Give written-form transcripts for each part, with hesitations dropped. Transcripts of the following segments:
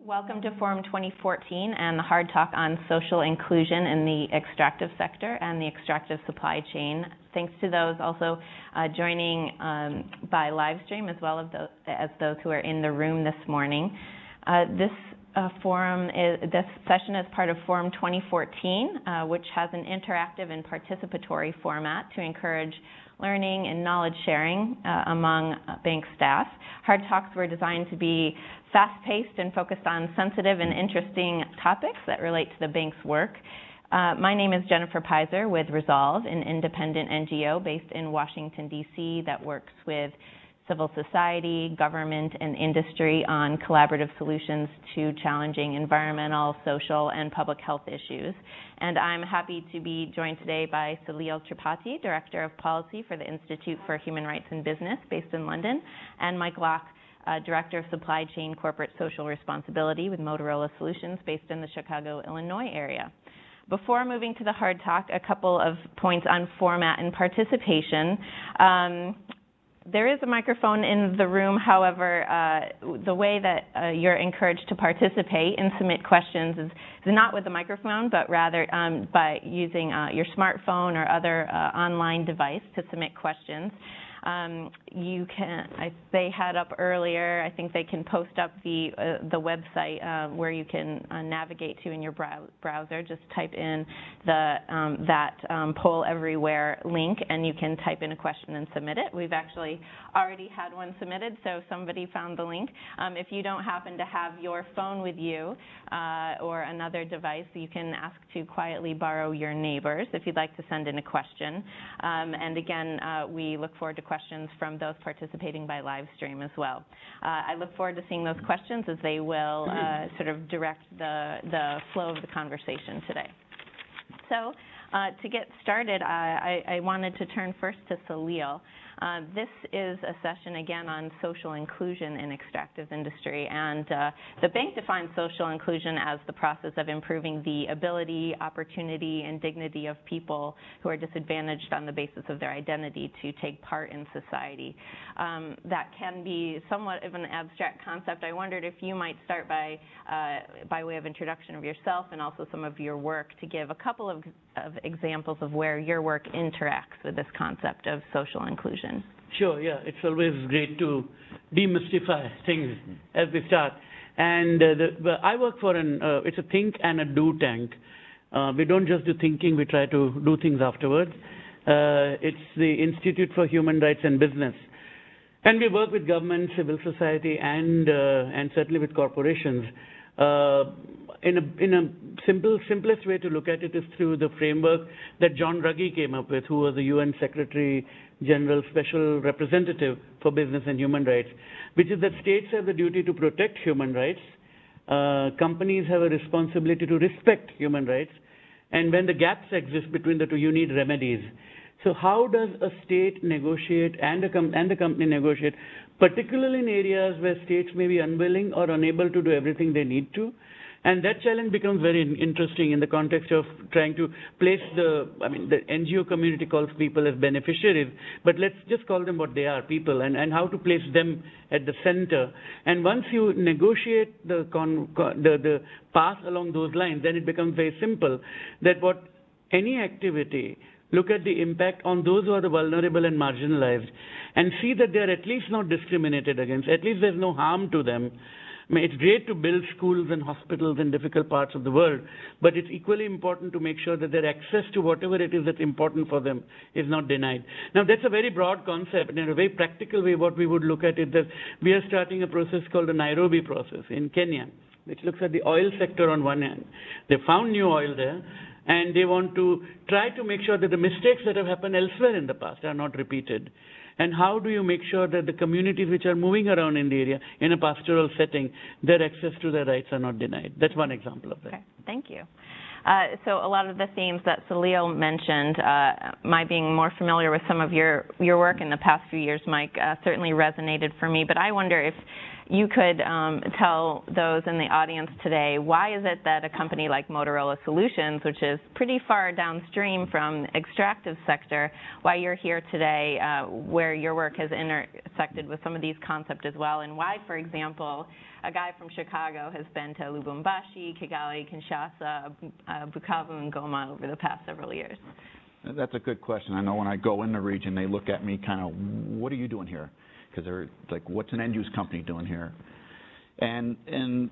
Welcome to Forum 2014 and the Hard Talk on Social Inclusion in the Extractive Sector and the Extractive Supply Chain. Thanks to those also joining by live stream as well as those who are in the room this morning. This session is part of Forum 2014, which has an interactive and participatory format to encourage learning and knowledge sharing among bank staff. Hard Talks were designed to be fast-paced and focused on sensitive and interesting topics that relate to the bank's work. My name is Jennifer Pizer with Resolve, an independent NGO based in Washington, D.C. that works with civil society, government, and industry on collaborative solutions to challenging environmental, social, and public health issues. And I'm happy to be joined today by Salil Tripathi, Director of Policy for the Institute for Human Rights and Business based in London, and Mike Locke, Director of Supply Chain Corporate Social Responsibility with Motorola Solutions based in the Chicago, Illinois area. Before moving to the Hard Talk, a couple of points on format and participation. There is a microphone in the room. However, the way that you're encouraged to participate and submit questions is not with the microphone, but rather by using your smartphone or other online device to submit questions. You can, they had up earlier, I think they can post up the website where you can navigate to in your browser. Just type in that Poll Everywhere link, and you can type in a question and submit it. We've actually already had one submitted, so somebody found the link. If you don't happen to have your phone with you or another device, you can ask to quietly borrow your neighbor's if you'd like to send in a question. And again, we look forward to questions from those participating by live stream as well. I look forward to seeing those questions as they will sort of direct the flow of the conversation today. So to get started, I wanted to turn first to Salil. This is a session, again, on social inclusion in extractive industry, and the bank defines social inclusion as the process of improving the ability, opportunity, and dignity of people who are disadvantaged on the basis of their identity to take part in society. That can be somewhat of an abstract concept. I wondered if you might start by way of introduction of yourself and also some of your work to give a couple of examples of where your work interacts with this concept of social inclusion. Sure, yeah. It's always great to demystify things as we start. And I work for it's a think and a do tank. We don't just do thinking, we try to do things afterwards. It's the Institute for Human Rights and Business. And we work with government, civil society, and certainly with corporations. In a simplest way to look at it is through the framework that John Ruggie came up with, who was the UN Secretary General Special Representative for Business and Human Rights, which is that states have the duty to protect human rights, companies have a responsibility to respect human rights, and when the gaps exist between the two, you need remedies. So how does a state negotiate and the company negotiate, particularly in areas where states may be unwilling or unable to do everything they need to? And that challenge becomes very interesting in the context of trying to place the NGO community calls people as beneficiaries, but let's just call them what they are, people, and how to place them at the center. And once you negotiate the path along those lines, then it becomes very simple that any activity, look at the impact on those who are the vulnerable and marginalized, and see that they are at least not discriminated against, at least there's no harm to them. I mean, it's great to build schools and hospitals in difficult parts of the world, but it's equally important to make sure that their access to whatever it is that's important for them is not denied. Now, that's a very broad concept, and in a very practical way, what we would look at is that we are starting a process called the Nairobi process in Kenya, which looks at the oil sector on one hand. They found new oil there, and they want to try to make sure that the mistakes that have happened elsewhere in the past are not repeated. And how do you make sure that the communities which are moving around in the area in a pastoral setting, their access to their rights are not denied? That's one example of that. Okay, thank you. So a lot of the themes that Salil mentioned, my being more familiar with some of your work in the past few years, Mike, certainly resonated for me. But I wonder you could tell those in the audience today, why is it that a company like Motorola Solutions, which is pretty far downstream from the extractive sector, why you're here today, where your work has intersected with some of these concepts as well, and why, for example, a guy from Chicago has been to Lubumbashi, Kigali, Kinshasa, Bukavu, and Goma over the past several years? That's a good question. I know when I go in the region, they look at me kind of, what are you doing here? Because they're like, what's an end-use company doing here? And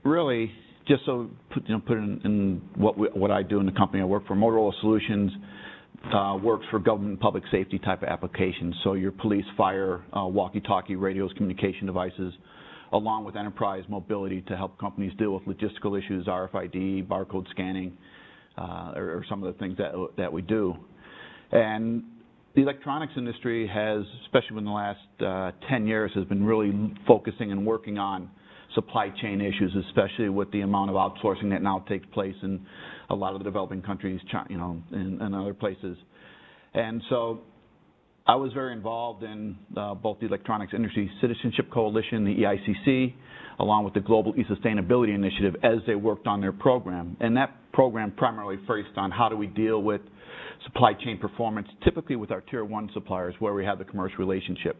really, just so put it in what I do in the company I work for, Motorola Solutions works for government and public safety type of applications. So your police, fire, walkie-talkie, radios, communication devices, along with enterprise mobility to help companies deal with logistical issues, RFID, barcode scanning, or some of the things that we do. And the electronics industry has, especially in the last 10 years, has been really focusing and working on supply chain issues, especially with the amount of outsourcing that now takes place in a lot of the developing countries, and other places. And so I was very involved in both the Electronics Industry Citizenship Coalition, the EICC, along with the Global E-Sustainability Initiative as they worked on their program. And that program primarily focused on how do we deal with supply chain performance, typically with our Tier 1 suppliers where we have the commercial relationship.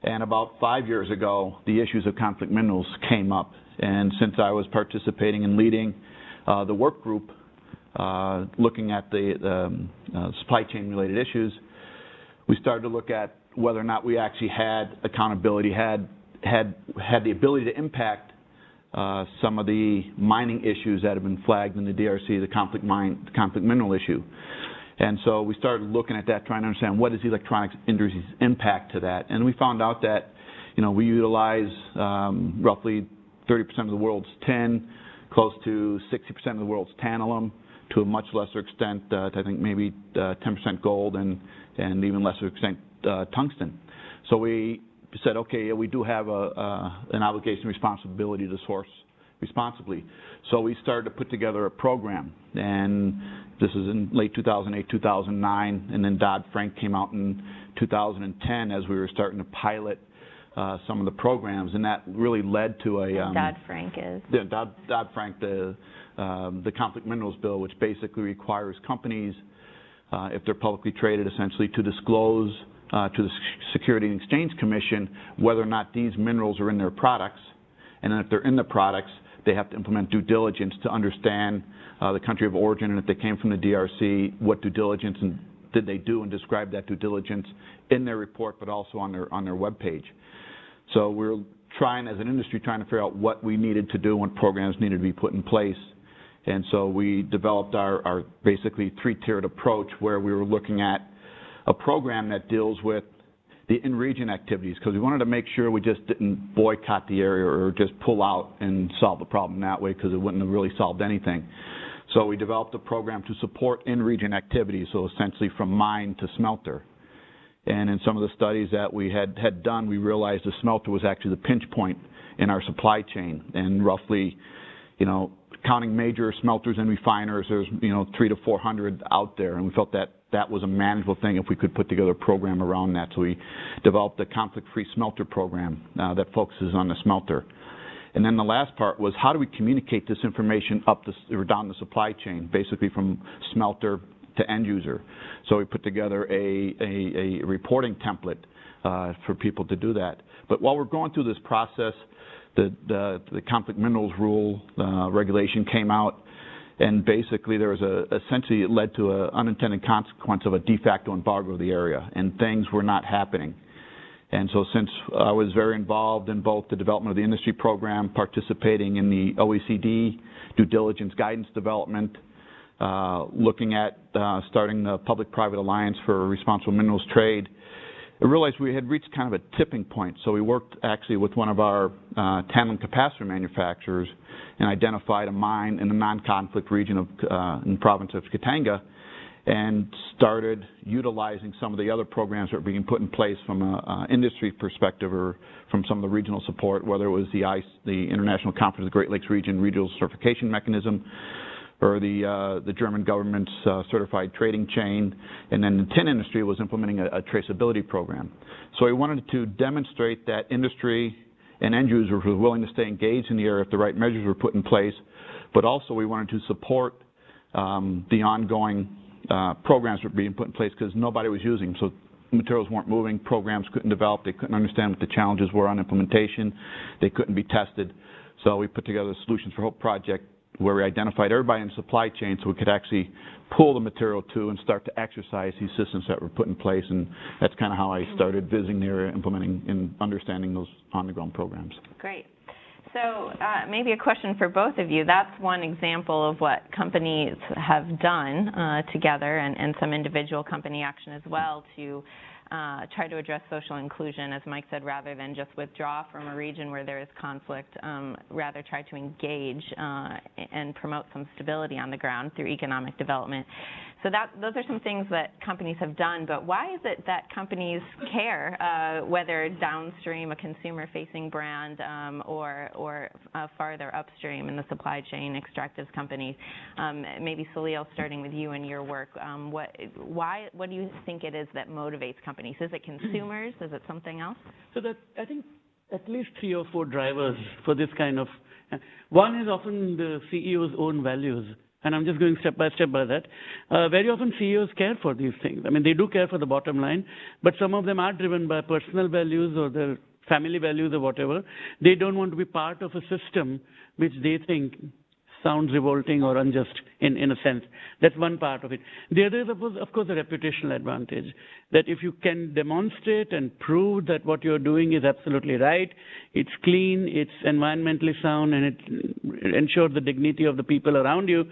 And about 5 years ago, the issues of conflict minerals came up. And since I was participating and leading the work group looking at the supply chain related issues, we started to look at whether or not we actually had accountability, had the ability to impact some of the mining issues that have been flagged in the DRC, the conflict mineral issue. And so we started looking at that, trying to understand what is the electronics industry's impact to that. And we found out that, we utilize roughly 30% of the world's tin, close to 60% of the world's tantalum, to a much lesser extent, I think maybe 10% gold and even lesser extent tungsten. So we said, okay, we do have an obligation, responsibility to source responsibly. So we started to put together a program, and this is in late 2008, 2009, and then Dodd-Frank came out in 2010 as we were starting to pilot some of the programs, and that really led to a... Dodd-Frank is? Yeah, Dodd-Frank, the conflict minerals bill, which basically requires companies, if they're publicly traded, essentially, to disclose to the Security and Exchange Commission whether or not these minerals are in their products, and then if they're in the products, they have to implement due diligence to understand the country of origin, and if they came from the DRC, what due diligence did they do, and describe that due diligence in their report, but also on their web page. So we're trying, as an industry, trying to figure out what we needed to do, what programs needed to be put in place. And so we developed our basically three-tiered approach where we were looking at a program that deals with the in-region activities, because we wanted to make sure we just didn't boycott the area or just pull out and solve the problem that way, because it wouldn't have really solved anything. So we developed a program to support in-region activities, so essentially from mine to smelter. And in some of the studies that we had done, we realized the smelter was actually the pinch point in our supply chain. And roughly, counting major smelters and refiners, there's 300 to 400 out there, and we felt that that was a manageable thing if we could put together a program around that. So we developed a conflict-free smelter program that focuses on the smelter. And then the last part was, how do we communicate this information up or down the supply chain, basically from smelter to end user? So we put together a reporting template for people to do that. But while we're going through this process, the conflict minerals rule regulation came out, and basically there was essentially it led to an unintended consequence of a de facto embargo of the area, and things were not happening. And so since I was very involved in both the development of the industry program, participating in the OECD due diligence guidance development, looking at starting the Public-Private Alliance for Responsible Minerals Trade, I realized we had reached kind of a tipping point. So we worked actually with one of our tantalum capacitor manufacturers and identified a mine in the non-conflict region of in the province of Katanga, and started utilizing some of the other programs that were being put in place from an industry perspective or from some of the regional support, whether it was the International Conference of the Great Lakes Region Regional Certification Mechanism, or the German government's certified trading chain, and then the tin industry was implementing a traceability program. So we wanted to demonstrate that industry and end users were willing to stay engaged in the area if the right measures were put in place. But also we wanted to support the ongoing programs that were being put in place because nobody was using them. So materials weren't moving, programs couldn't develop, they couldn't understand what the challenges were on implementation, they couldn't be tested. So we put together a Solutions for Hope project where we identified everybody in the supply chain so we could actually pull the material to and start to exercise these systems that were put in place. And that's kind of how I started visiting the area, implementing and understanding those on-the-ground programs. Great. So maybe a question for both of you. That's one example of what companies have done together and some individual company action as well to try to address social inclusion, as Mike said, rather than just withdraw from a region where there is conflict, rather try to engage and promote some stability on the ground through economic development. So those are some things that companies have done, but why is it that companies care, whether downstream, a consumer-facing brand, or farther upstream in the supply chain, extractives companies? Maybe Salil, starting with you and your work, what do you think it is that motivates companies? Is it consumers? Is it something else? So I think at least 3 or 4 drivers for this kind of. One is often the CEO's own values. And I'm just going step by that. Very often CEOs care for these things. I mean, they do care for the bottom line, but some of them are driven by personal values or their family values or whatever. They don't want to be part of a system which they think sounds revolting or unjust in a sense. That's one part of it. The other is, of course, the reputational advantage, that if you can demonstrate and prove that what you're doing is absolutely right, it's clean, it's environmentally sound, and it ensures the dignity of the people around you,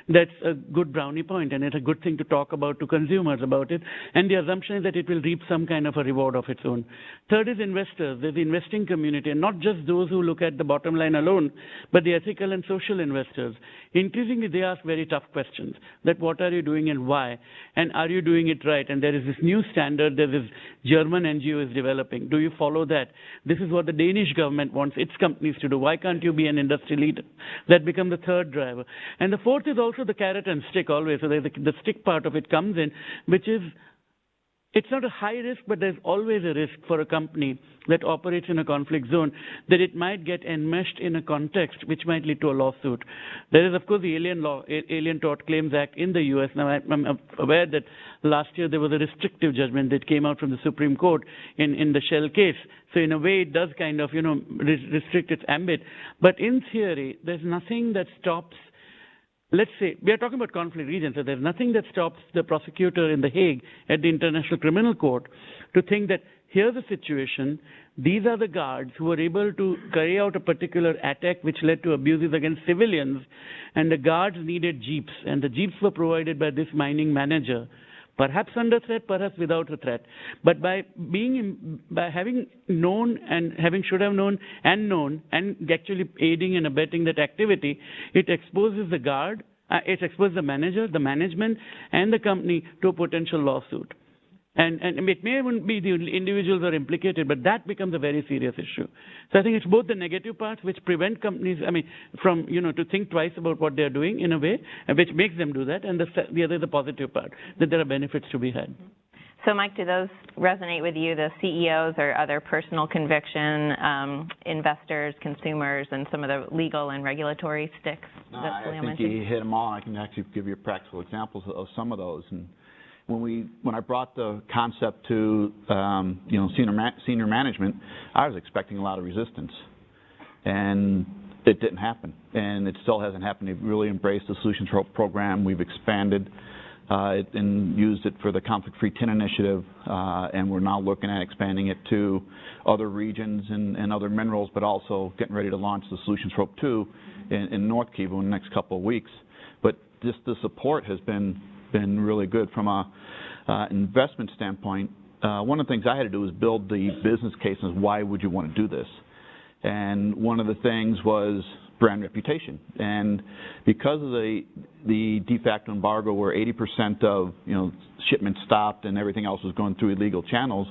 that's a good brownie point, and it's a good thing to talk about to consumers about it. And the assumption is that it will reap some kind of a reward of its own. Third is investors. There's the investing community, and not just those who look at the bottom line alone, but the ethical and social investors. Increasingly, they ask very tough questions, that what are you doing and why, and are you doing it right? And there is this new standard that this German NGO is developing. Do you follow that? This is what the Danish government wants its companies to do. Why can't you be an industry leader? That becomes the third driver. And the fourth is also the carrot and stick always. So the stick part of it comes in, which is, it's not a high risk, but there's always a risk for a company that operates in a conflict zone that it might get enmeshed in a context which might lead to a lawsuit. There is, of course, the Alien Tort Claims Act in the U.S. Now, I'm aware that last year there was a restrictive judgment that came out from the Supreme Court in the Shell case. So in a way, it does kind of, restrict its ambit. But in theory, there's nothing that stops. Let's say, we are talking about conflict regions, so there's nothing that stops the prosecutor in The Hague at the International Criminal Court to think that here's a situation, these are the guards who were able to carry out a particular attack which led to abuses against civilians, and the guards needed jeeps, and the jeeps were provided by this mining manager, perhaps under threat, perhaps without a threat. But by having known and should have known and actually aiding and abetting that activity, it exposes the guard, it exposes the manager, the management, and the company to a potential lawsuit. And it may even be the individuals are implicated, but that becomes a very serious issue. So I think it's both the negative parts which prevent companies, from, to think twice about what they're doing in a way, which makes them do that, and the other is the positive part, that there are benefits to be had. So, Mike, do those resonate with you, the CEOs or other personal conviction, investors, consumers, and some of the legal and regulatory sticks that Salil mentioned? I think you hit them all. I can actually give you practical examples of some of those. And when I brought the concept to senior management, I was expecting a lot of resistance, and it didn't happen, and it still hasn't happened. They've really embraced the Solutions for Hope program. We've expanded it and used it for the Conflict-Free Tin Initiative, and we're now looking at expanding it to other regions and other minerals, but also getting ready to launch the Solutions for Hope 2 in North Kivu in the next couple of weeks. But just the support has been really good from a investment standpoint. One of the things I had to do was build the business case as why would you want to do this, and one of the things was brand reputation. And because of the de facto embargo where 80% of shipments stopped and everything else was going through illegal channels,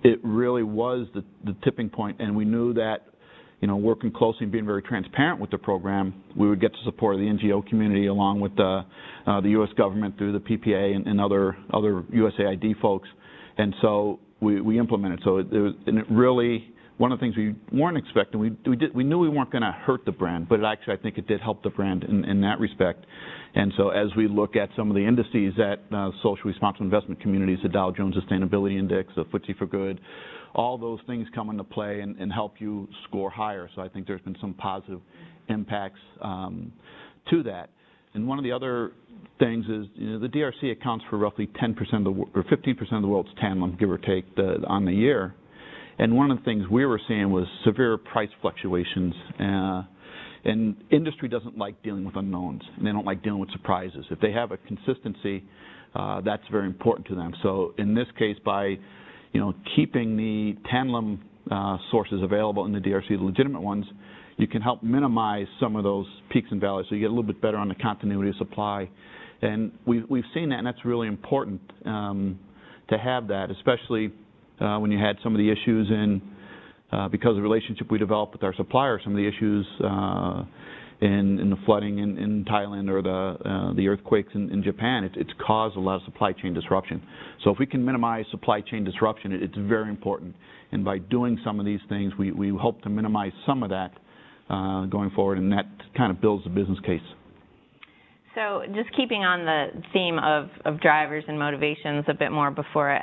it really was the tipping point, and we knew that working closely and being very transparent with the program, we would get the support of the NGO community along with the U.S. government through the PPA and other USAID folks. And so we implemented. So it really one of the things we weren't expecting, we knew we weren't going to hurt the brand, but actually I think it did help the brand in that respect. And so as we look at some of the indices that social responsible investment communities, the Dow Jones Sustainability Index, the FTSE for Good, all those things come into play and help you score higher. So I think there's been some positive impacts to that. And one of the other things is, the DRC accounts for roughly 10% or 15% of the world's tantalum, give or take, on the year. And one of the things we were seeing was severe price fluctuations. And industry doesn't like dealing with unknowns, and they don't like dealing with surprises. If they have a consistency, that's very important to them. So in this case, by keeping the tantalum sources available in the DRC, the legitimate ones, you can help minimize some of those peaks and valleys, so you get a little bit better on the continuity of supply. And we've seen that, and that's really important to have that, especially when you had some of the issues because of the relationship we developed with our suppliers, some of the issues in the flooding in Thailand or the earthquakes in Japan, it's caused a lot of supply chain disruption. So if we can minimize supply chain disruption, it's very important. And by doing some of these things, we hope to minimize some of that going forward, and that kind of builds the business case. So just keeping on the theme of drivers and motivations a bit more before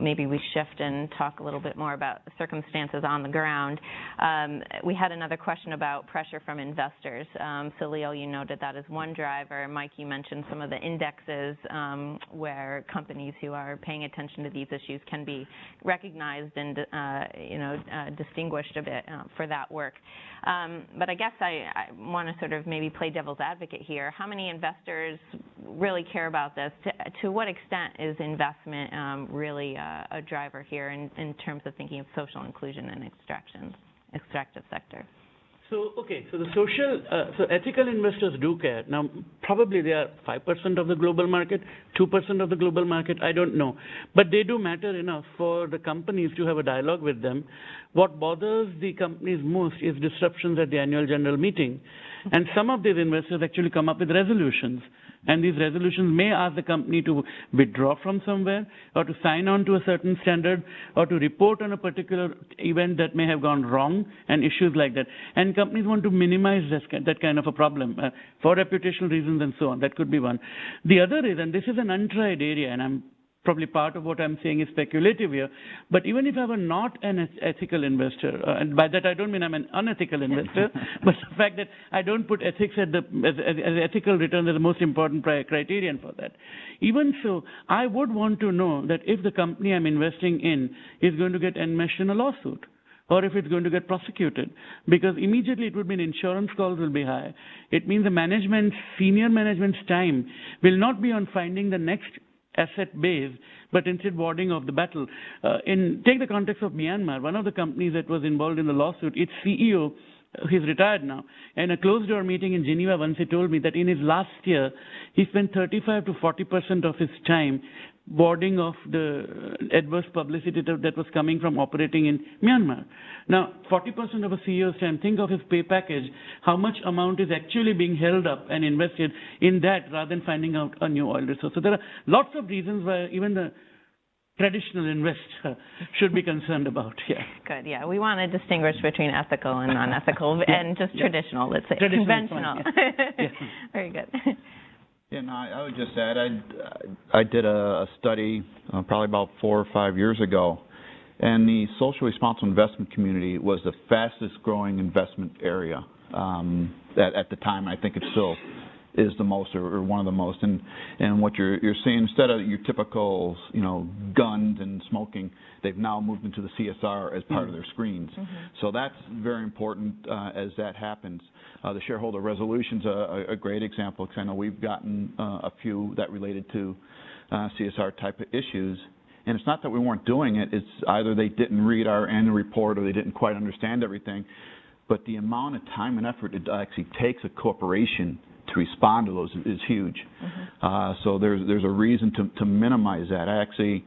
maybe we shift and talk a little bit more about circumstances on the ground, we had another question about pressure from investors. So Leo, you noted that as one driver. Mike, you mentioned some of the indexes where companies who are paying attention to these issues can be recognized and distinguished a bit for that work. But I guess I want to sort of maybe play devil's advocate here. How many investors really care about this? To what extent is investment really a driver here in terms of thinking of social inclusion and extractive sector? So the ethical investors do care. Now, probably they are 5% of the global market, 2% of the global market, I don't know. But they do matter enough for the companies to have a dialogue with them. What bothers the companies most is disruptions at the annual general meeting. And some of these investors actually come up with resolutions. And these resolutions may ask the company to withdraw from somewhere, or to sign on to a certain standard, or to report on a particular event that may have gone wrong, and issues like that. And companies want to minimize that kind of a problem for reputational reasons and so on. That could be one. The other is, and this is an untried area, and I'm probably part of what I'm saying is speculative here, but even if I were not an ethical investor, and by that I don't mean I'm an unethical investor, but the fact that I don't put ethics as ethical return as the most important criterion for that. Even so, I would want to know that if the company I'm investing in is going to get enmeshed in a lawsuit, or if it's going to get prosecuted, because immediately it would mean insurance calls will be high. It means the senior management's time will not be on finding the next asset base, but instead warding off the battle. Take the context of Myanmar. One of the companies that was involved in the lawsuit, its CEO, he's retired now, in a closed-door meeting in Geneva once he told me that in his last year, he spent 35 to 40% of his time warding off the adverse publicity that was coming from operating in Myanmar. Now, 40% of a CEO's time, think of his pay package, how much amount is actually being held up and invested in that rather than finding out a new oil resource. So there are lots of reasons why even the traditional investor should be concerned about. Yeah. Good. Yeah, we want to distinguish between ethical and non-ethical, and just traditional, let's say, conventional. Yeah. Very good. Yeah, no, I would just add, I did a study probably about 4 or 5 years ago, and the social responsible investment community was the fastest growing investment area at the time. I think it still is the most, or one of the most. And what you're seeing, instead of your typical, guns and smoking, they've now moved into the CSR as part of their screens. Mm-hmm. So that's very important as that happens. The shareholder resolution's a great example, because I know we've gotten a few that related to CSR type of issues. And it's not that we weren't doing it, it's either they didn't read our annual report or they didn't quite understand everything. But the amount of time and effort it actually takes a corporation to respond to those is huge. Mm-hmm. So there's a reason to minimize that. I actually,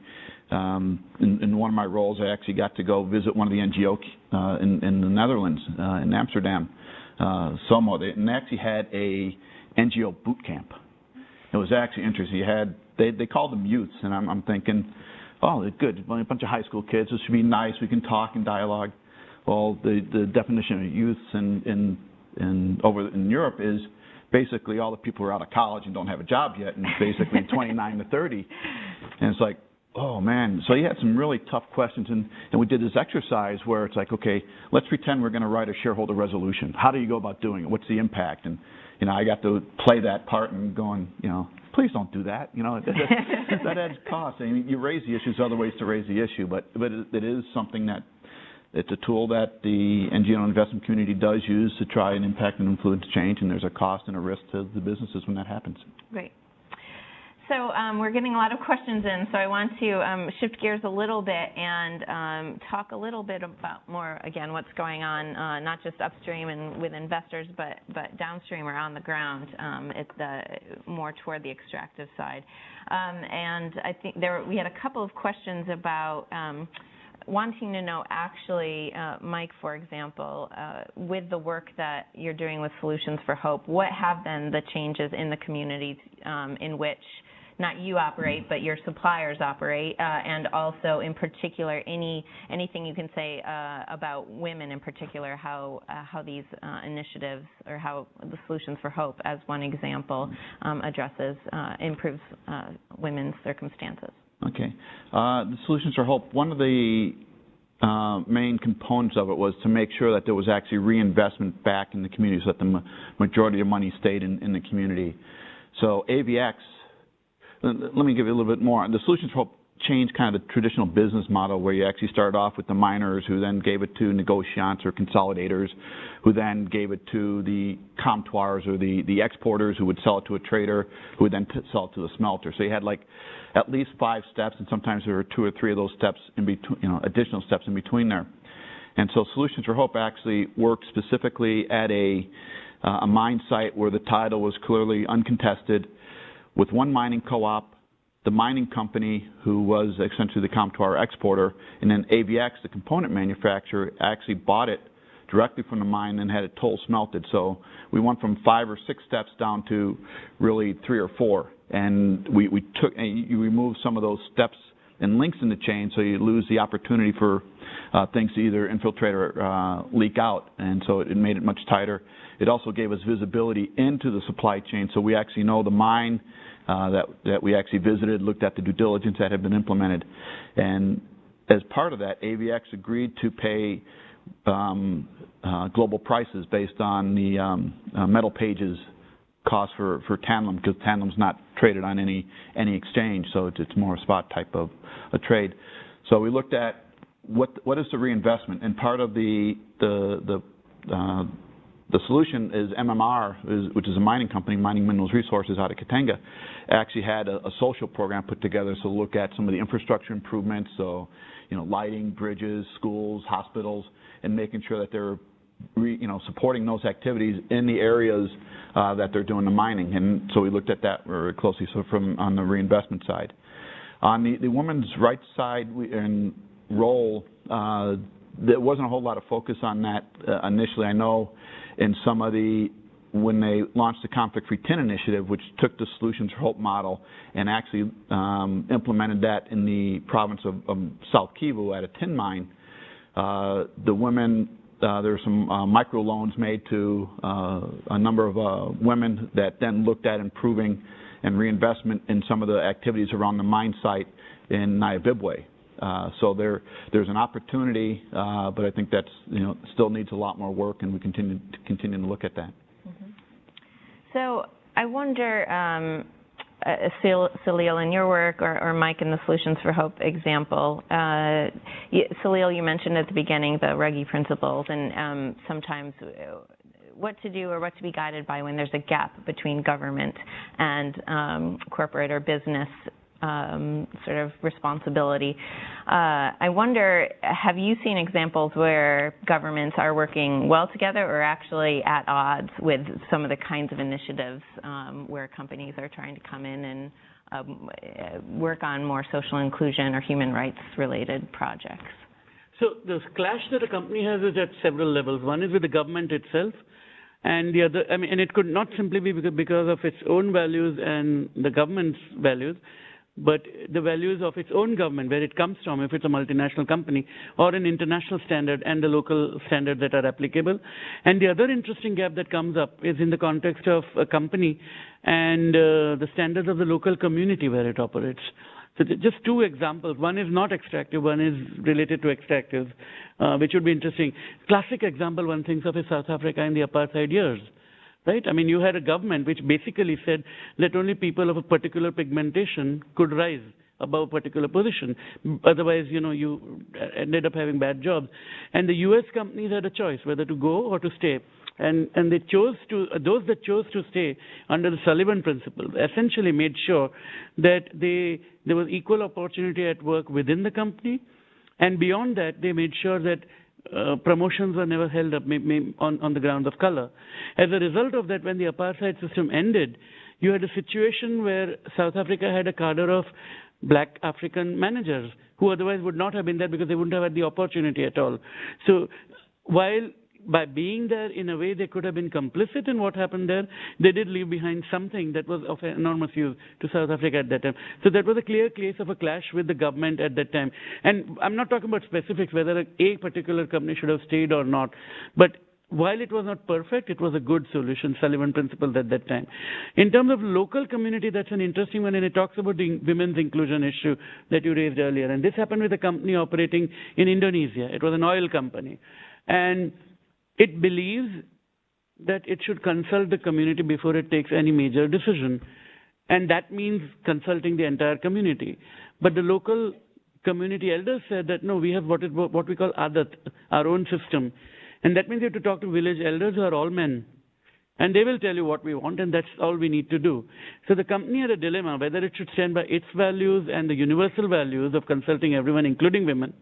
in one of my roles, I actually got to go visit one of the NGOs in the Netherlands, in Amsterdam, SOMO. And they actually had a NGO boot camp. It was actually interesting. They called them youths, and I'm thinking, oh, good, a bunch of high school kids. This should be nice. We can talk and dialogue. Well, the definition of youth over in Europe is basically all the people who are out of college and don't have a job yet, and basically 29 to 30. And it's like, oh, man. So he had some really tough questions, and we did this exercise where it's like, okay, let's pretend we're going to write a shareholder resolution. How do you go about doing it? What's the impact? And, I got to play that part and going, please don't do that. That adds cost. I mean, you raise the issues, other ways to raise the issue, but it is something that it's a tool that the NGO investment community does use to try and impact and influence change, and there's a cost and a risk to the businesses when that happens. Great. So we're getting a lot of questions in, so I want to shift gears a little bit and talk a little bit about more, again, what's going on, not just upstream and with investors, but downstream or on the ground, more toward the extractive side. And I think we had a couple of questions about wanting to know, actually, Mike, for example, with the work that you're doing with Solutions for Hope, what have been the changes in the communities in which not you operate, but your suppliers operate, and also, in particular, anything you can say about women in particular, how these initiatives, or how the Solutions for Hope, as one example, improves women's circumstances. Okay. The Solutions for Hope, one of the main components of it was to make sure that there was actually reinvestment back in the community so that the majority of money stayed in the community. So AVX, let me give you a little bit more. The Solutions for Hope changed kind of the traditional business model where you actually started off with the miners who then gave it to negotiants or consolidators who then gave it to the comptoirs or the exporters who would sell it to a trader who would then sell it to the smelter. So you had like at least 5 steps, and sometimes there were 2 or 3 of those steps in between, additional steps in between there. And so Solutions for Hope actually worked specifically at a mine site where the title was clearly uncontested, with one mining co-op, the mining company, who was essentially the comptoir exporter, and then AVX, the component manufacturer, actually bought it directly from the mine and had it toll smelted. So we went from 5 or 6 steps down to really 3 or 4. And you remove some of those steps and links in the chain, so you lose the opportunity for things to either infiltrate or leak out. And so it made it much tighter. It also gave us visibility into the supply chain, so we actually know the mine that we actually visited, looked at the due diligence that had been implemented. And as part of that, AVX agreed to pay global prices based on the Metal Pages cost for tantalum, because tantalum's not traded on any exchange, so it's more a spot type of a trade. So we looked at what is the reinvestment, and part of the solution is MMR, which is a mining company, Mining Minerals Resources out of Katanga, actually had a social program put together to look at some of the infrastructure improvements, so lighting, bridges, schools, hospitals, and making sure that they're supporting those activities in the areas that they're doing the mining. And so we looked at that very closely. So on the reinvestment side, on the women's rights side and role, there wasn't a whole lot of focus on that initially. I know in some of when they launched the Conflict Free Tin Initiative, which took the Solutions for Hope model and actually implemented that in the province of South Kivu at a tin mine, the women, there were some microloans made to a number of women that then looked at improving and reinvestment in some of the activities around the mine site in Nyabibwe. So there's an opportunity, but I think that's still needs a lot more work, and we continue to look at that. Mm-hmm. So I wonder, Salil, in your work, or Mike in the Solutions for Hope example, Salil, you mentioned at the beginning the Ruggie principles, and sometimes what to do or what to be guided by when there's a gap between government and corporate or business sort of responsibility. I wonder, have you seen examples where governments are working well together or actually at odds with some of the kinds of initiatives where companies are trying to come in and work on more social inclusion or human rights related projects? So the clash that a company has is at several levels. One is with the government itself, and the other, and it could not simply be because of its own values and the government's values. but the values of its own government, where it comes from, if it's a multinational company, or an international standard and the local standards that are applicable. And the other interesting gap that comes up is in the context of a company and the standards of the local community where it operates. So just two examples. One is not extractive, one is related to extractive, which would be interesting. Classic example one thinks of is South Africa in the apartheid years. Right? I mean, you had a government which basically said that only people of a particular pigmentation could rise above a particular position. Otherwise, you ended up having bad jobs. And the U.S. companies had a choice whether to go or to stay. And they chose to, those that chose to stay under the Sullivan principle essentially made sure that there was equal opportunity at work within the company. And beyond that, they made sure that promotions were never held up on the grounds of color. As a result of that, when the apartheid system ended, you had a situation where South Africa had a cadre of black African managers who otherwise would not have been there because they wouldn't have had the opportunity at all. So while by being there, in a way, they could have been complicit in what happened there, they did leave behind something that was of enormous use to South Africa at that time. So that was a clear case of a clash with the government at that time. And I'm not talking about specifics, whether a particular company should have stayed or not. But while it was not perfect, it was a good solution, Sullivan principle at that time. In terms of local community, that's an interesting one, and it talks about the women's inclusion issue that you raised earlier. And this happened with a company operating in Indonesia. It was an oil company. And it believes that it should consult the community before it takes any major decision. And that means consulting the entire community. But the local community elders said that, no, we have what we call adat, our own system. And that means you have to talk to village elders who are all men. And they will tell you what we want, and that's all we need to do. So the company had a dilemma, whether it should stand by its values and the universal values of consulting everyone, including women,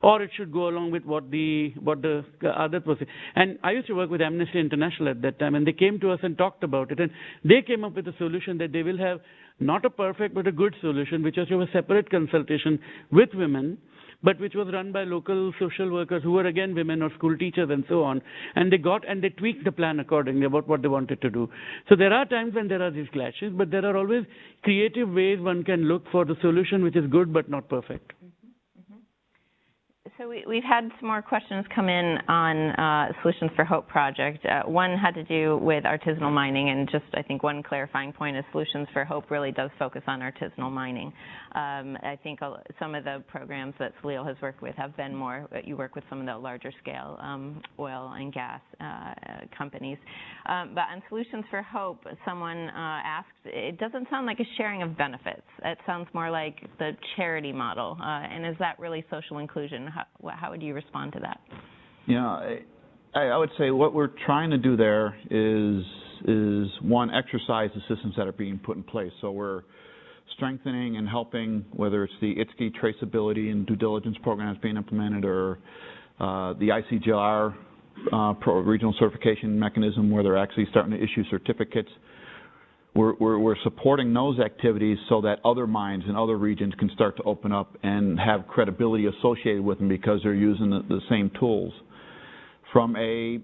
or it should go along with what the adat was. And I used to work with Amnesty International at that time, and they came to us and talked about it. And they came up with a solution that they will have not a perfect but a good solution, which was to have a separate consultation with women, but which was run by local social workers who were again women or school teachers and so on. And they tweaked the plan accordingly about what they wanted to do. So there are times when there are these clashes, but there are always creative ways one can look for the solution which is good but not perfect. So we've had some more questions come in on Solutions for Hope project. One had to do with artisanal mining, and just I think one clarifying point is Solutions for Hope really does focus on artisanal mining. I think some of the programs that Salil has worked with have been more, you work with some of the larger scale oil and gas companies. But on Solutions for Hope, someone asked, it doesn't sound like a sharing of benefits. It sounds more like the charity model. And is that really social inclusion? How would you respond to that? Yeah, I would say what we're trying to do there is one, exercise the systems that are being put in place. So we're strengthening and helping, whether it's the ITSC traceability and due diligence programs being implemented, or the ICGLR regional certification mechanism where they're actually starting to issue certificates. We're supporting those activities so that other mines in other regions can start to open up and have credibility associated with them because they're using the same tools. From a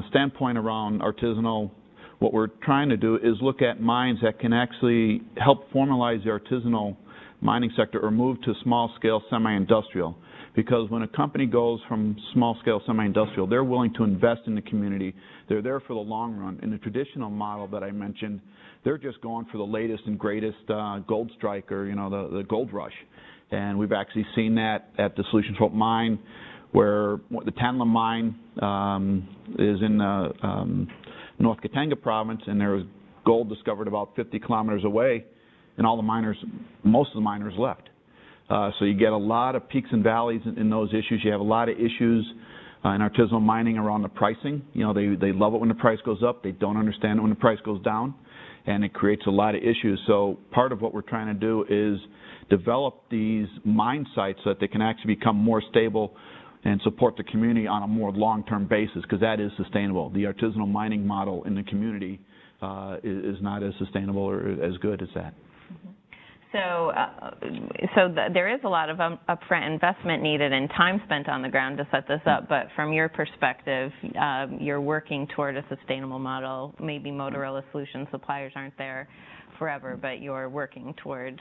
standpoint around artisanal, what we're trying to do is look at mines that can actually help formalize the artisanal mining sector or move to small-scale semi-industrial. Because when a company goes from small-scale semi-industrial, they're willing to invest in the community. They're there for the long run. In the traditional model that I mentioned, they're just going for the latest and greatest gold strike, or the gold rush. And we've actually seen that at the Solutions for Hope mine, where the Tanla mine is in North Katanga province, and there was gold discovered about 50 kilometers away, and most of the miners left. So you get a lot of peaks and valleys in those issues. You have a lot of issues in artisanal mining around the pricing. They love it when the price goes up. They don't understand it when the price goes down, and it creates a lot of issues. So part of what we're trying to do is develop these mine sites so that they can actually become more stable and support the community on a more long-term basis, because that is sustainable. The artisanal mining model in the community is not as sustainable or as good as that. So there is a lot of upfront investment needed and time spent on the ground to set this up, but from your perspective, you're working toward a sustainable model. Maybe Motorola Solutions suppliers aren't there forever, but you're working toward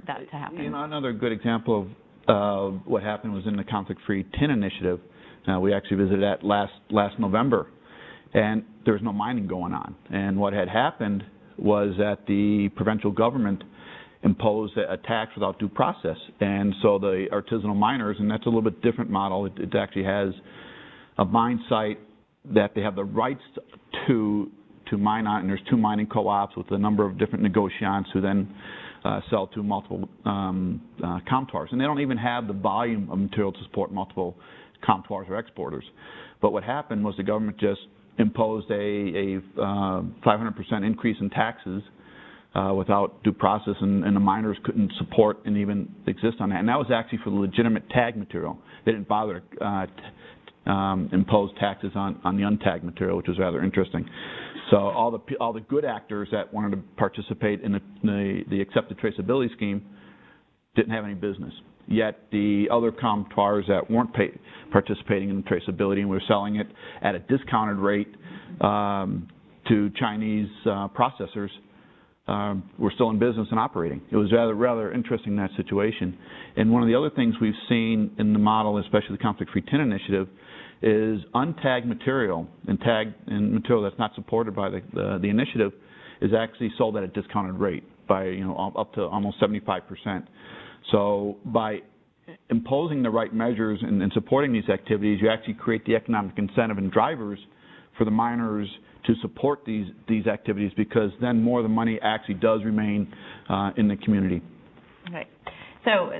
that to happen. Another good example of what happened was in the Conflict-Free Tin Initiative. We actually visited that last November, and there was no mining going on. And what had happened was that the provincial government imposed a tax without due process. And so the artisanal miners, and that's a little bit different model, it actually has a mine site that they have the rights to mine on, and there's 2 mining co-ops with a number of different negotiants who then sell to multiple comptoirs. And they don't even have the volume of material to support multiple comptoirs or exporters. But what happened was the government just imposed a 500% increase in taxes without due process, and the miners couldn't support and even exist on that. And that was actually for the legitimate tag material. They didn't bother to impose taxes on the untagged material, which was rather interesting. So all the good actors that wanted to participate in the accepted traceability scheme didn't have any business. Yet the other comptoirs that weren't participating in traceability and were selling it at a discounted rate to Chinese processors were still in business and operating. It was rather interesting, that situation. And one of the other things we've seen in the model, especially the Conflict-Free Tin Initiative, is untagged material and material that's not supported by the initiative is actually sold at a discounted rate by up to almost 75%. So by imposing the right measures and supporting these activities, you actually create the economic incentive and drivers for the miners to support these activities, because then more of the money actually does remain in the community. Okay. So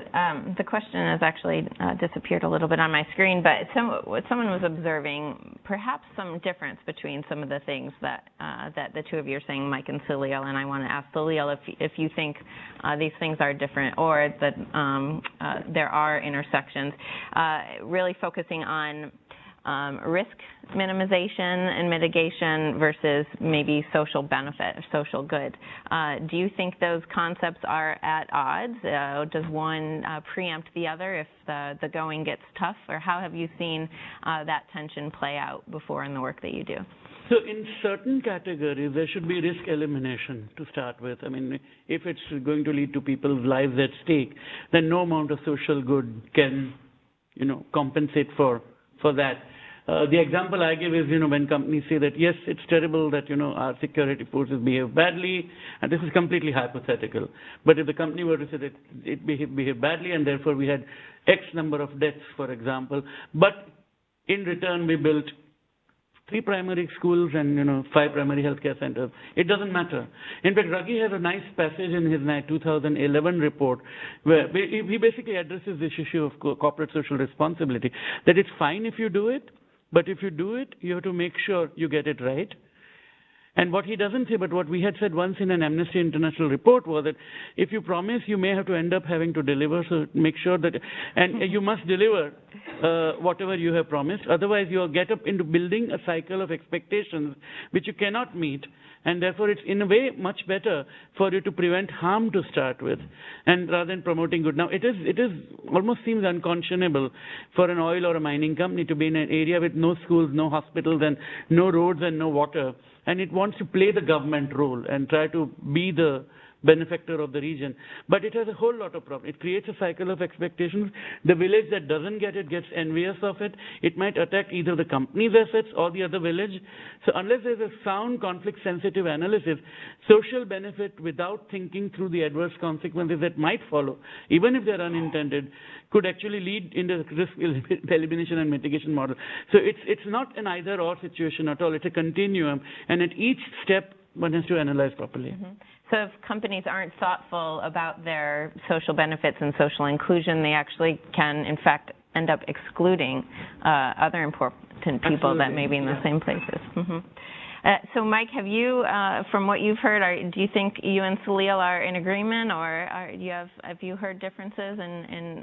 the question has actually disappeared a little bit on my screen, but someone was observing perhaps some difference between some of the things that the two of you are saying, Mike and Salil, and I want to ask Salil if you think these things are different or that there are intersections, really focusing on risk minimization and mitigation versus maybe social benefit or social good. Do you think those concepts are at odds? Does one preempt the other if the going gets tough? Or how have you seen that tension play out before in the work that you do? So in certain categories, there should be risk elimination to start with. I mean, if it's going to lead to people's lives at stake, then no amount of social good can, compensate for that. The example I give is, when companies say that, yes, it's terrible that, our security forces behave badly, and this is completely hypothetical. But if the company were to say that it behaved badly and therefore we had X number of deaths, for example, but in return we built 3 primary schools and, 5 primary healthcare centers, it doesn't matter. In fact, Ruggie has a nice passage in his 2011 report where he basically addresses this issue of corporate social responsibility, that it's fine if you do it, but if you do it, you have to make sure you get it right. And what he doesn't say, but what we had said once in an Amnesty International report was that if you promise, you may have to end up having to deliver, so make sure that, and you must deliver whatever you have promised. Otherwise, you'll get up into building a cycle of expectations which you cannot meet. And therefore, it's in a way much better for you to prevent harm to start with, and rather than promoting good. Now, it is almost seems unconscionable for an oil or a mining company to be in an area with no schools, no hospitals, and no roads and no water. And it wants to play the government role and try to be the benefactor of the region. But it has a whole lot of problems. It creates a cycle of expectations. The village that doesn't get it gets envious of it. It might attack either the company's assets or the other village. So unless there's a sound conflict-sensitive analysis, social benefit without thinking through the adverse consequences that might follow, even if they're unintended, could actually lead into risk elimination and mitigation model. So it's not an either-or situation at all. It's a continuum. And at each step, one has to analyze properly. Mm-hmm. So if companies aren't thoughtful about their social benefits and social inclusion, they actually can, in fact, end up excluding other important people that may be in the same places. Mm-hmm. So, Mike, have you, from what you've heard, do you think you and Salil are in agreement, or have you heard differences in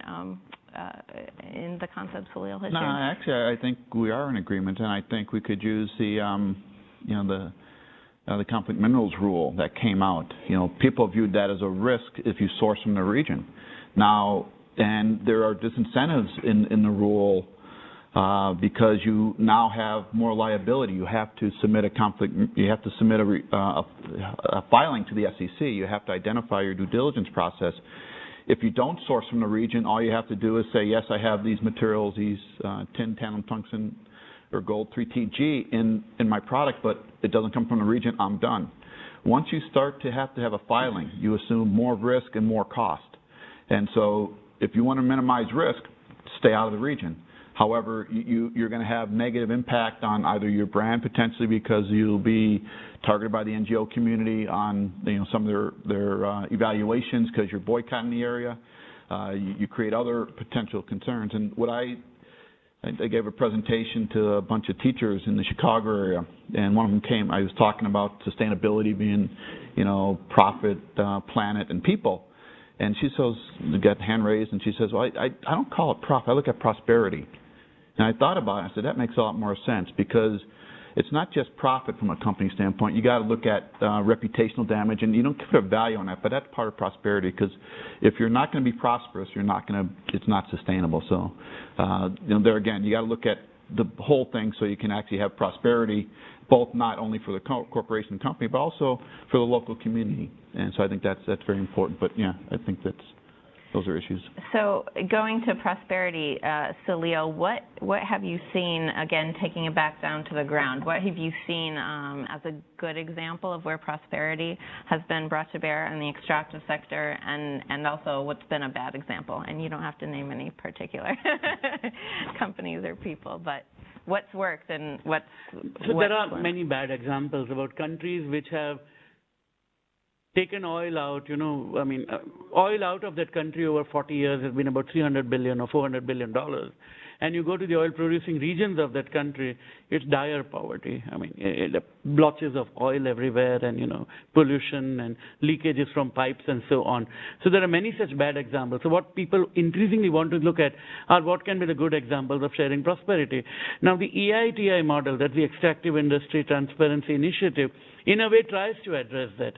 the concepts Salil has shared? No, actually, I think we are in agreement, and I think we could use the conflict minerals rule that came out. People viewed that as a risk if you source from the region. Now, and there are disincentives in the rule because you now have more liability. You have to submit a conflict. You have to submit a filing to the SEC. You have to identify your due diligence process. If you don't source from the region, all you have to do is say, yes, I have these materials, these tin, tantalum, tungsten, or gold 3TG in my product, but it doesn't come from the region, I'm done. Once you start to have a filing, you assume more risk and more cost. And so if you want to minimize risk, stay out of the region. However, you're going to have negative impact on either your brand potentially because you'll be targeted by the NGO community on some of their evaluations because you're boycotting the area. You create other potential concerns. And what I gave a presentation to a bunch of teachers in the Chicago area, and one of them came. I was talking about sustainability being, profit, planet, and people. And she says, got hand raised, and she says, well, I don't call it profit. I look at prosperity. And I thought about it. I said, that makes a lot more sense because it's not just profit from a company standpoint. You got to look at reputational damage, and you don't put a value on that, but that's part of prosperity because if you're not going to be prosperous, it's not sustainable. So, there again, you got to look at the whole thing so you can actually have prosperity, both not only for the corporation and company, but also for the local community. And so I think that's very important. But yeah, I think those are issues. So going to prosperity, Salil, what have you seen, again, taking it back down to the ground, what have you seen as a good example of where prosperity has been brought to bear in the extractive sector, and also what's been a bad example? And you don't have to name any particular companies or people, but what's worked and what's there are many bad examples about countries which have taken oil out, oil out of that country over 40 years has been about $300 billion or $400 billion. And you go to the oil-producing regions of that country, it's dire poverty. Blotches of oil everywhere and, pollution and leakages from pipes and so on. So there are many such bad examples. So what people increasingly want to look at are what can be the good examples of sharing prosperity. Now, the EITI model, that's the Extractive Industry Transparency Initiative, in a way tries to address that.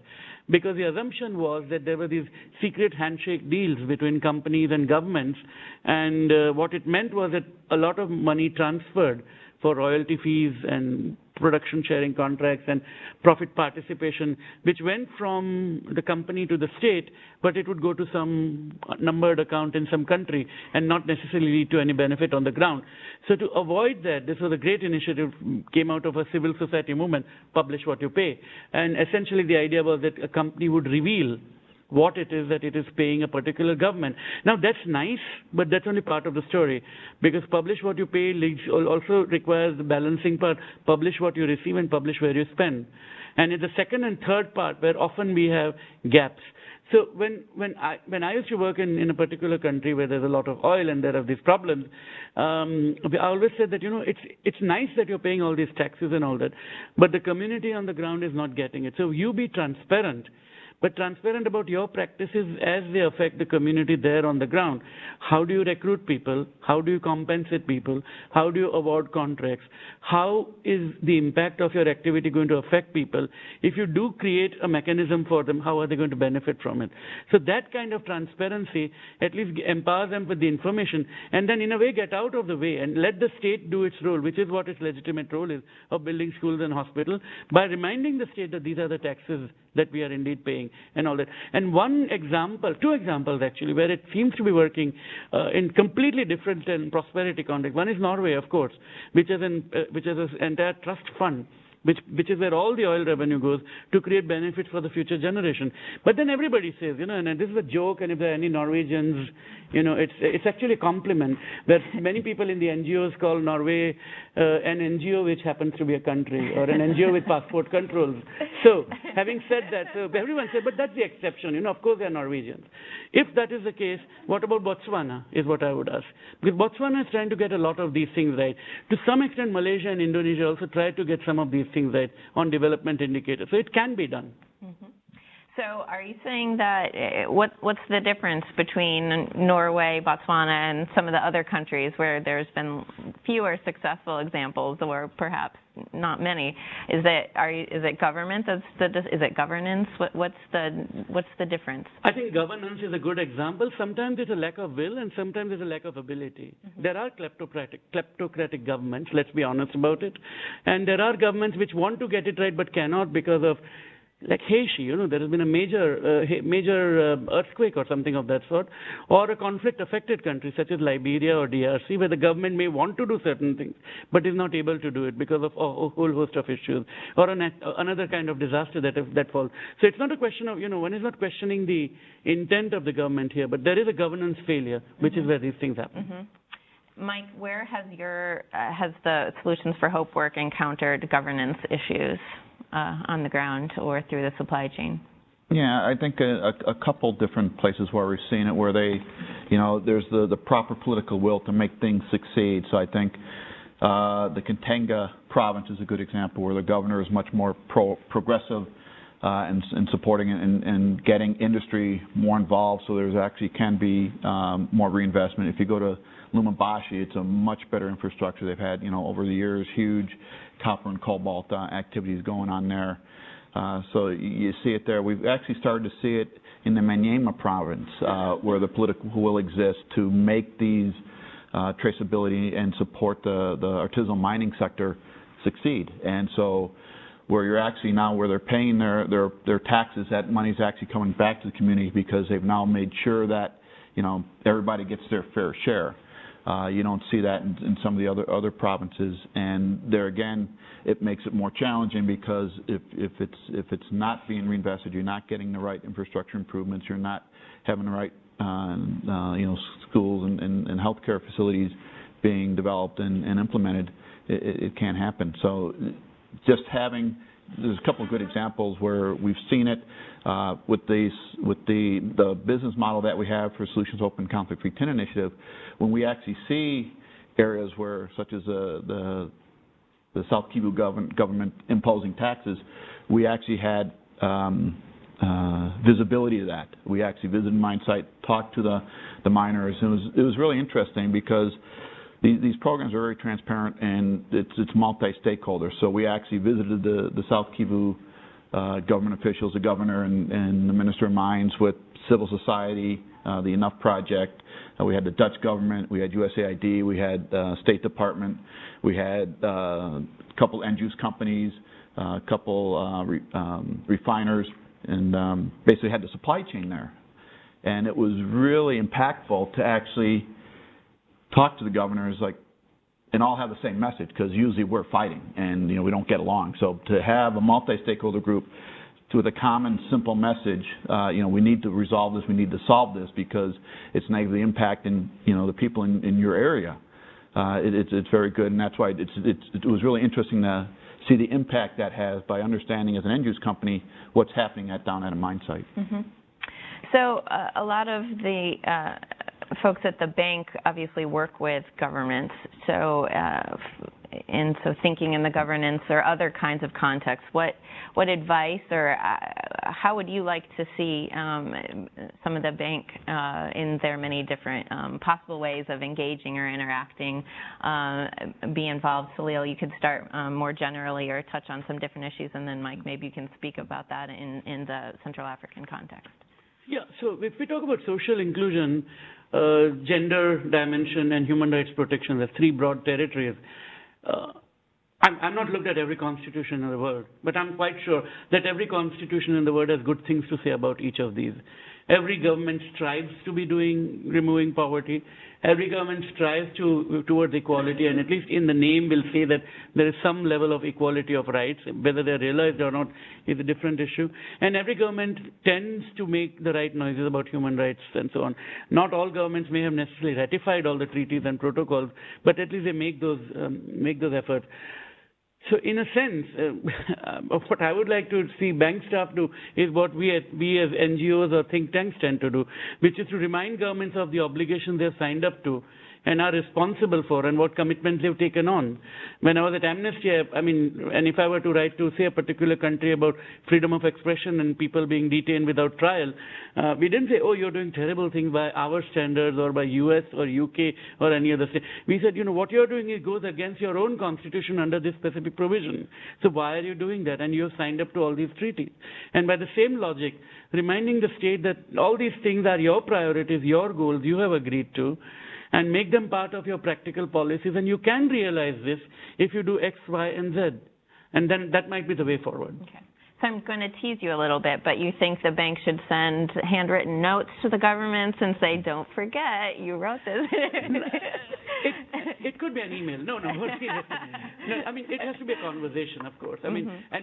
Because the assumption was that there were these secret handshake deals between companies and governments, and what it meant was that a lot of money transferred for royalty fees and production sharing contracts and profit participation, which went from the company to the state, but it would go to some numbered account in some country and not necessarily lead to any benefit on the ground. So to avoid that, this was a great initiative, came out of a civil society movement, Publish What You Pay. And essentially the idea was that a company would reveal what it is that it is paying a particular government. Now, that's nice, but that's only part of the story, because Publish What You Pay also requires the balancing part, publish what you receive and publish where you spend. And in the second and third part, where often we have gaps. So when I used to work in a particular country where there's a lot of oil and there are these problems, I always said that, it's nice that you're paying all these taxes and all that, but the community on the ground is not getting it. So you be transparent, but transparent about your practices as they affect the community there on the ground. How do you recruit people? How do you compensate people? How do you award contracts? How is the impact of your activity going to affect people? If you do create a mechanism for them, how are they going to benefit from it? So that kind of transparency at least empowers them with the information, and then in a way get out of the way and let the state do its role, which is what its legitimate role is, of building schools and hospitals, by reminding the state that these are the taxes that we are indeed paying and all that. And two examples actually, where it seems to be working in completely different and prosperity context. One is Norway, of course, which has an entire trust fund, which is where all the oil revenue goes to create benefits for the future generation. But then everybody says, and this is a joke, and if there are any Norwegians, it's actually a compliment, that many people in the NGOs call Norway an NGO which happens to be a country, or an NGO with passport controls. So, having said that, everyone said, but that's the exception, of course they are Norwegians. If that is the case, what about Botswana, is what I would ask. Because Botswana is trying to get a lot of these things right. To some extent, Malaysia and Indonesia also try to get some of these things right on development indicators. So it can be done. Mm-hmm. So are you saying that what's the difference between Norway, Botswana, and some of the other countries where there's been fewer successful examples, or perhaps not many? Is it government? Is it governance? What's the difference? I think governance is a good example. Sometimes it's a lack of will, and sometimes it's a lack of ability. Mm-hmm. There are kleptocratic governments. Let's be honest about it, and there are governments which want to get it right but cannot because of. Like Haiti, there has been a major earthquake or something of that sort, or a conflict-affected country such as Liberia or DRC, where the government may want to do certain things, but is not able to do it because of a whole host of issues, or another kind of disaster that falls. So it's not a question of, one is not questioning the intent of the government here, but there is a governance failure, which is where these things happen. Mm-hmm. Mike, where has the Solutions for Hope work encountered governance issues? On the ground or through the supply chain? Yeah, I think a couple different places where we've seen it, where they, there's the proper political will to make things succeed. So I think the Katanga province is a good example where the governor is much more progressive in supporting and getting industry more involved. So there's actually can be more reinvestment. If you go to Lumumbashi, it's a much better infrastructure. They've had, over the years, huge copper and cobalt activities going on there. So you see it there. We've actually started to see it in the Maniema province, where the political will exists to make these traceability and support the artisanal mining sector succeed. And so where you're actually now, where they're paying their taxes, that money's actually coming back to the community because they've now made sure that, everybody gets their fair share. You don't see that in some of the other provinces, and there again, it makes it more challenging because if it's not being reinvested, you're not getting the right infrastructure improvements, you're not having the right schools and healthcare facilities being developed and implemented, it can't happen. So just there's a couple of good examples where we've seen it with the business model that we have for Solutions Open Conflict Free 10 initiative. When we actually see areas where, such as the South Kivu government imposing taxes, we actually had visibility to that. We actually visited the mine site, talked to the miners, and it was really interesting because these programs are very transparent and it's multi-stakeholder. So we actually visited the South Kivu government officials, the governor and the Minister of Mines, with civil society, the Enough Project. We had the Dutch government, we had USAID, we had State Department, we had a couple end-use companies, a couple refiners, and basically had the supply chain there. And it was really impactful to actually talk to the governors, and all have the same message, because usually we're fighting and we don't get along. So to have a multi-stakeholder group with a common, simple message, we need to resolve this, we need to solve this because it's negatively impacting the people in your area. It's very good, and that's why it was really interesting to see the impact that has by understanding as an end-use company what's happening down at a mine site. Mm-hmm. So a lot of the folks at the bank obviously work with governments. So thinking in the governance or other kinds of contexts, what advice or how would you like to see some of the bank in their many different possible ways of engaging or interacting be involved? Salil, you could start more generally or touch on some different issues, and then Mike, maybe you can speak about that in the Central African context. Yeah, so if we talk about social inclusion, gender dimension and human rights protection, the three broad territories. I'm not looked at every constitution in the world, but I'm quite sure that every constitution in the world has good things to say about each of these. Every government strives to be removing poverty. Every government strives towards equality, and at least in the name will say that there is some level of equality of rights. Whether they're realized or not is a different issue. And every government tends to make the right noises about human rights and so on. Not all governments may have necessarily ratified all the treaties and protocols, but at least they make those efforts. So in a sense, what I would like to see bank staff do is what we as NGOs or think tanks tend to do, which is to remind governments of the obligations they've signed up to and are responsible for and what commitments they've taken on. When I was at Amnesty, and if I were to write to, say, a particular country about freedom of expression and people being detained without trial, we didn't say, oh, you're doing terrible things by our standards or by US or UK or any other state. We said, what you're doing goes against your own constitution under this specific provision. So why are you doing that? And you have signed up to all these treaties. And by the same logic, reminding the state that all these things are your priorities, your goals, you have agreed to, and make them part of your practical policies. And you can realize this if you do X, Y, and Z. And then that might be the way forward. Okay. So I'm going to tease you a little bit, but you think the bank should send handwritten notes to the governments and say, don't forget, you wrote this. It could be an email. No, it has to be a conversation, of course. And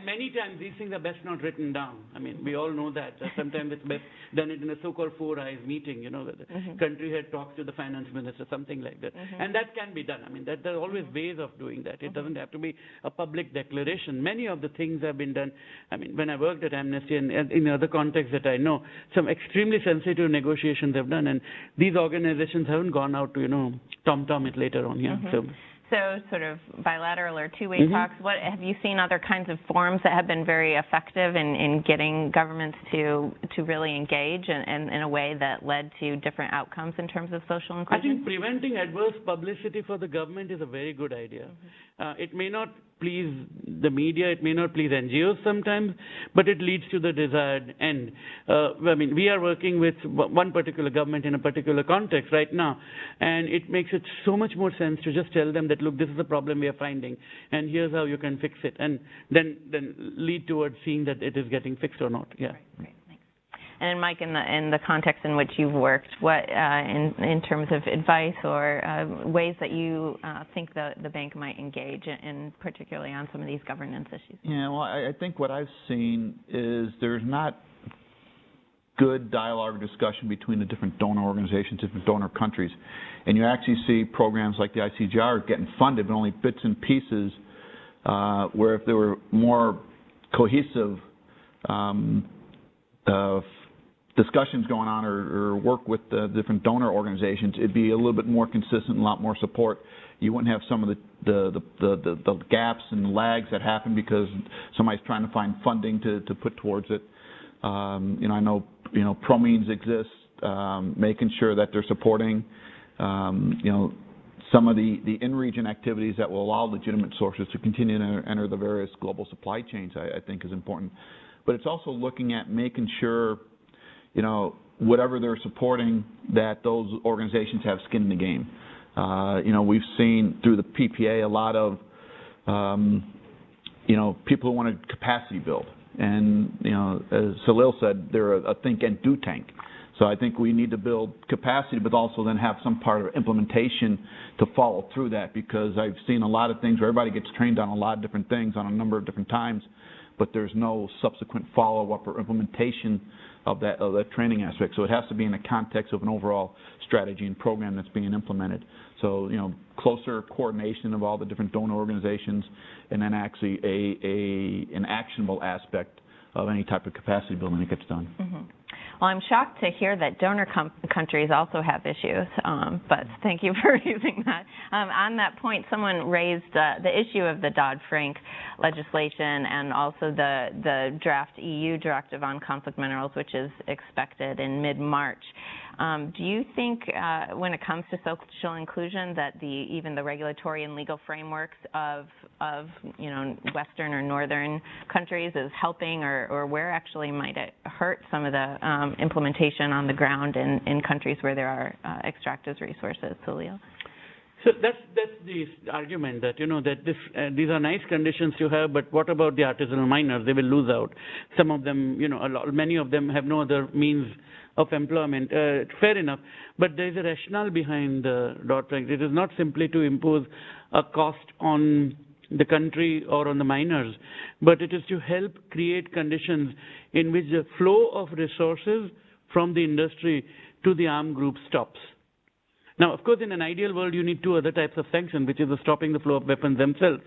many times these things are best not written down. We all know that. Sometimes it's best done it in a so-called four eyes meeting, that the country head talks to the finance minister, something like that. And that can be done. There are always ways of doing that. It doesn't have to be a public declaration. Many of the things have been done. When I worked at Amnesty and in other contexts that I know, some extremely sensitive negotiations have done, and these organizations haven't gone out to, tom-tom it later on. So sort of bilateral or two-way talks. What have you seen other kinds of forums that have been very effective in getting governments to really engage in a way that led to different outcomes in terms of social inclusion? I think preventing adverse publicity for the government is a very good idea. It may not please the media, it may not please NGOs sometimes, but it leads to the desired end. We are working with one particular government in a particular context right now, and it makes it so much more sense to just tell them that, look, this is the problem we are finding, and here's how you can fix it, and then lead towards seeing that it is getting fixed or not. Yeah. Great. And Mike, in the context in which you've worked, what in terms of advice or ways that you think the bank might engage in, particularly on some of these governance issues? Yeah, well, I think what I've seen is there's not good dialogue or discussion between the different donor organizations, different donor countries, and you actually see programs like the ICGR getting funded, but only bits and pieces. Where if there were more cohesive discussions going on or work with the different donor organizations, it'd be a little bit more consistent, a lot more support. You wouldn't have some of the gaps and lags that happen because somebody's trying to find funding to put towards it. I know ProMeans exists, making sure that they're supporting some of the in-region activities that will allow legitimate sources to continue to enter the various global supply chains, I think is important. But it's also looking at making sure, whatever they're supporting, that those organizations have skin in the game. We've seen through the PPA a lot of, people who want to capacity build. And, as Salil said, they're a think and do tank. So I think we need to build capacity, but also then have some part of implementation to follow through that, because I've seen a lot of things where everybody gets trained on a lot of different things on a number of different times, but there's no subsequent follow-up or implementation of that training aspect. So it has to be in the context of an overall strategy and program that's being implemented. So, closer coordination of all the different donor organizations, and then actually an actionable aspect of any type of capacity building that gets done. Well, I'm shocked to hear that donor countries also have issues, but thank you for raising that. On that point, someone raised the issue of the Dodd-Frank legislation and also the draft EU directive on conflict minerals, which is expected in mid-March. Do you think, when it comes to social inclusion, that even the regulatory and legal frameworks of Western or Northern countries is helping, or where actually might it hurt some of the implementation on the ground in countries where there are extractive resources? Salil? So that's the argument that that these are nice conditions to have, but what about the artisanal miners? They will lose out. Some of them, many of them have no other means of employment. Fair enough, but there is a rationale behind the Dodd-Frank. It is not simply to impose a cost on the country or on the miners, but it is to help create conditions in which the flow of resources from the industry to the armed group stops. Now, of course, in an ideal world, you need two other types of sanctions, which is the stopping the flow of weapons themselves,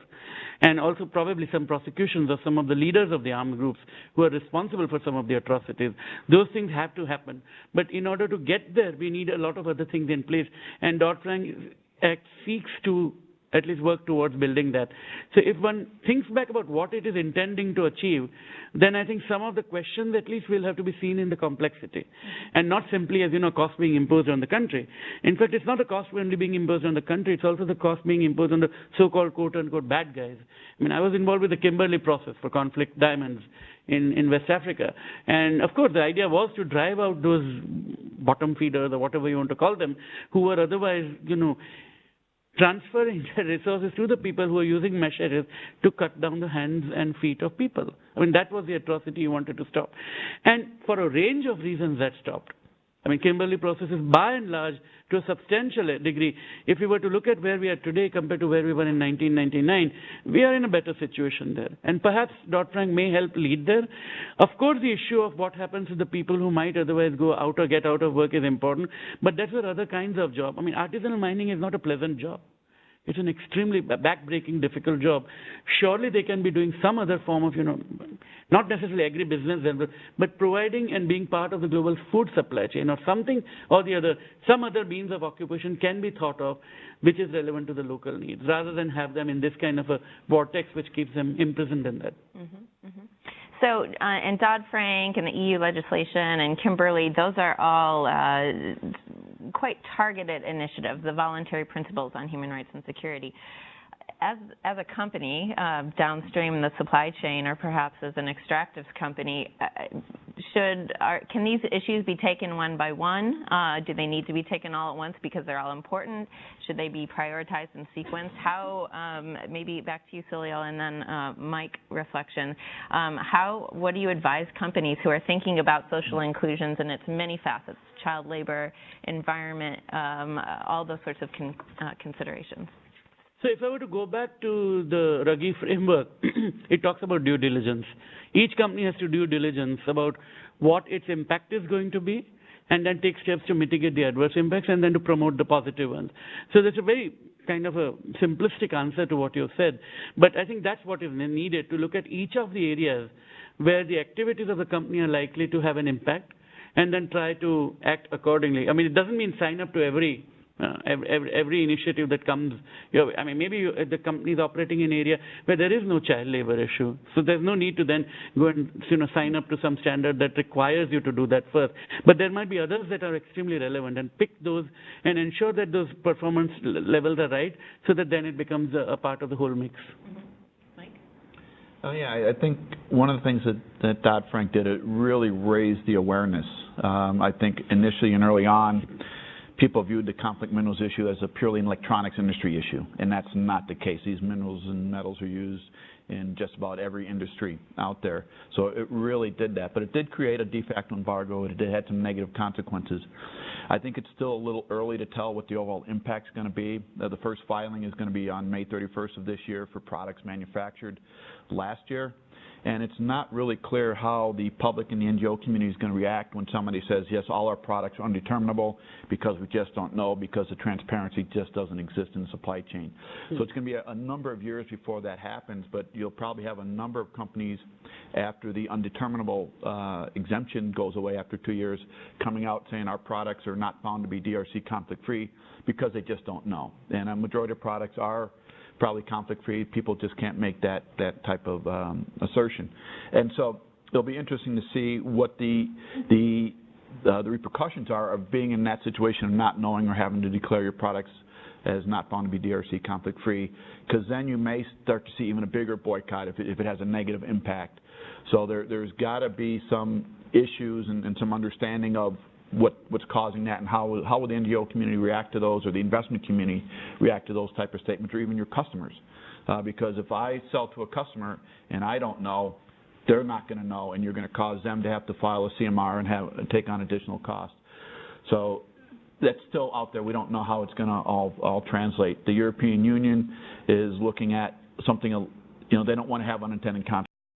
and also probably some prosecutions of some of the leaders of the armed groups who are responsible for some of the atrocities. Those things have to happen. But in order to get there, we need a lot of other things in place, and Dodd-Frank Act seeks to at least work towards building that. So if one thinks back about what it is intending to achieve, then I think some of the questions at least will have to be seen in the complexity, and not simply as, cost being imposed on the country. In fact, it's not a cost only being imposed on the country, it's also the cost being imposed on the so-called quote-unquote bad guys. I mean, I was involved with the Kimberley process for conflict diamonds in West Africa. And of course, the idea was to drive out those bottom feeders or whatever you want to call them, who were otherwise, transferring the resources to the people who are using machetes to cut down the hands and feet of people. I mean, that was the atrocity you wanted to stop. And for a range of reasons, that stopped. I mean, Kimberley process is by and large, to a substantial degree, if we were to look at where we are today compared to where we were in 1999, we are in a better situation there. And perhaps Dodd-Frank may help lead there. Of course, the issue of what happens to the people who might otherwise go out or get out of work is important, but that's where other kinds of job. I mean, artisanal mining is not a pleasant job. It's an extremely back-breaking, difficult job. Surely they can be doing some other form of, not necessarily agribusiness, but providing and being part of the global food supply chain or something or the other. Some other means of occupation can be thought of which is relevant to the local needs, rather than have them in this kind of a vortex which keeps them imprisoned in that. Mm-hmm, mm-hmm. So, and Dodd-Frank and the EU legislation and Kimberley, those are all quite targeted initiatives, the voluntary principles on human rights and security. As a company downstream in the supply chain, or perhaps as an extractives company, can these issues be taken one by one? Do they need to be taken all at once because they're all important? Should they be prioritized in sequence? How, maybe back to you, Salil, and then Mike, reflection. What do you advise companies who are thinking about social inclusions in its many facets, child labor, environment, all those sorts of considerations? So if I were to go back to the Ruggie framework, it talks about due diligence. Each company has to do diligence about what its impact is going to be, and then take steps to mitigate the adverse impacts, and then to promote the positive ones. So that's a very kind of a simplistic answer to what you said, but I think that's what is needed, to look at each of the areas where the activities of the company are likely to have an impact, and then try to act accordingly. I mean, it doesn't mean sign up to every initiative that comes. I mean, maybe the company is operating in an area where there is no child labor issue, so there's no need to then go and sign up to some standard that requires you to do that first. But there might be others that are extremely relevant, and pick those and ensure that those performance levels are right, so that then it becomes a part of the whole mix. Mm-hmm. Mike? Oh yeah, I think one of the things that Dodd-Frank did, it really raised the awareness. I think initially and early on, people viewed the conflict minerals issue as a purely an electronics industry issue, and that's not the case. These minerals and metals are used in just about every industry out there. So it really did that. But it did create a de facto embargo. It did have some negative consequences. I think it's still a little early to tell what the overall impact is going to be. The first filing is going to be on May 31st of this year for products manufactured last year. And it's not really clear how the public and the NGO community is going to react when somebody says, yes, all our products are undeterminable because we just don't know, because the transparency just doesn't exist in the supply chain. So it's going to be a number of years before that happens, but you'll probably have a number of companies after the undeterminable exemption goes away after 2 years coming out saying our products are not found to be DRC conflict-free because they just don't know. And a majority of products are probably conflict-free. People just can't make that type of assertion. And so it'll be interesting to see what the repercussions are of being in that situation of not knowing or having to declare your products as not found to be DRC conflict-free, because then you may start to see even a bigger boycott if it has a negative impact. So there's got to be some issues and some understanding of what's causing that, and how will the NGO community react to those, or the investment community react to those type of statements, or even your customers. Because if I sell to a customer and I don't know, they're not going to know, and you're going to cause them to have to file a CMR and take on additional costs. So that's still out there. We don't know how it's going to all translate. The European Union is looking at something, they don't want to have unintended consequences.